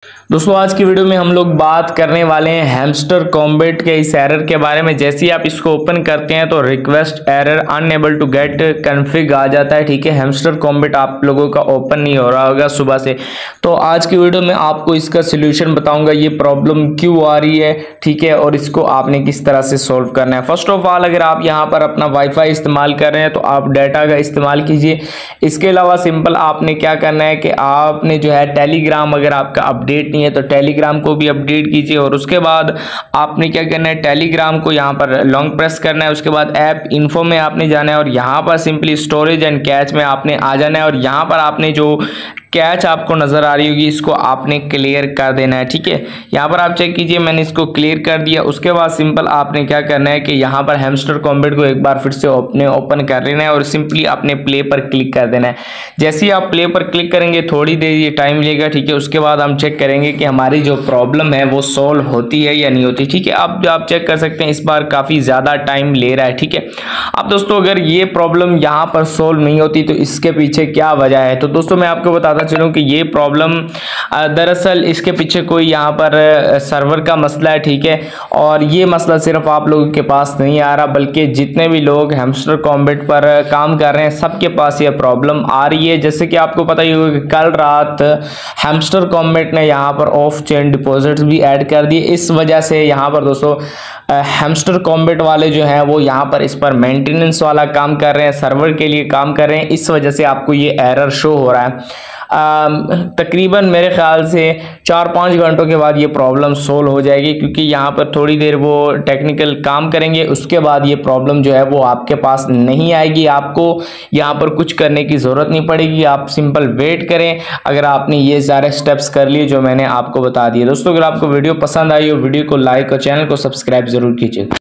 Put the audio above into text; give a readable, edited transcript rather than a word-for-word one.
दोस्तों आज की वीडियो में हम लोग बात करने वाले हैं हैमस्टर कॉम्बैट के इस एरर के बारे में। जैसे ही आप इसको ओपन करते हैं तो request error unable to get config आ जाता है। ठीक है, हैमस्टर कॉम्बैट आप लोगों का ओपन नहीं हो रहा होगा सुबह से। तो आज की वीडियो में आपको इसका सोल्यूशन बताऊंगा, ये प्रॉब्लम क्यों आ रही है, ठीक है, और इसको आपने किस तरह से सॉल्व करना है। फर्स्ट ऑफ ऑल, अगर आप यहाँ पर अपना वाईफाई इस्तेमाल कर रहे हैं तो आप डाटा का इस्तेमाल कीजिए। इसके अलावा सिंपल आपने क्या करना है कि आपने जो है टेलीग्राम, अगर आपका अपडेट नहीं है तो टेलीग्राम को भी अपडेट कीजिए। और उसके बाद आपने क्या करना है, टेलीग्राम को यहाँ पर लॉन्ग प्रेस करना है। उसके बाद ऐप इन्फो में आपने जाना है और यहाँ पर सिंपली स्टोरेज एंड कैच में आपने आ जाना है और यहाँ पर आपने जो कैच आपको नजर आ रही होगी इसको आपने क्लियर कर देना है। ठीक है, यहाँ पर आप चेक कीजिए, मैंने इसको क्लियर कर दिया। उसके बाद सिंपल आपने क्या करना है कि यहाँ पर हैमस्टर कॉम्बैट को एक बार फिर से ओपन कर लेना है और सिंपली अपने प्ले पर क्लिक कर देना है। जैसे ही आप प्ले पर क्लिक करेंगे थोड़ी देर ये टाइम लेगा। ठीक है, उसके बाद हम चेक करेंगे कि हमारी जो प्रॉब्लम है वो सॉल्व होती है या नहीं होती। ठीक है, आप चेक कर सकते हैं इस बार काफ़ी ज़्यादा टाइम ले रहा है। ठीक है, अब दोस्तों अगर ये प्रॉब्लम यहाँ पर सॉल्व नहीं होती तो इसके पीछे क्या वजह है, तो दोस्तों मैं आपको बताता चलूँ कि ये प्रॉब्लम दरअसल इसके पीछे कोई यहाँ पर सर्वर का मसला है। ठीक है, और ये मसला सिर्फ आप लोगों के पास नहीं आ रहा बल्कि जितने भी लोग हैमस्टर कॉम्बैट पर काम कर रहे हैं सबके पास ये प्रॉब्लम आ रही है। जैसे कि आपको पता ही होगा कि कल रात हैमस्टर कॉम्बैट ने यहाँ पर ऑफ चेन डिपॉजिट्स भी ऐड कर दिए। इस वजह से यहाँ पर दोस्तों हैमस्टर कॉम्बैट वाले जो हैं वो यहाँ पर इस पर मेंटेनेंस वाला काम कर रहे हैं, सर्वर के लिए काम कर रहे हैं। इस वजह से आपको ये एरर शो हो रहा है। तकरीबन मेरे ख्याल से 4-5 घंटों के बाद ये प्रॉब्लम सोल्व हो जाएगी, क्योंकि यहाँ पर थोड़ी देर वो टेक्निकल काम करेंगे। उसके बाद ये प्रॉब्लम जो है वो आपके पास नहीं आएगी। आपको यहाँ पर कुछ करने की ज़रूरत नहीं पड़ेगी, आप सिंपल वेट करें अगर आपने ये सारे स्टेप्स कर लिए जो मैंने आपको बता दिए। दोस्तों अगर आपको वीडियो पसंद आई हो वीडियो को लाइक और चैनल को सब्सक्राइब ज़रूर कीजिए।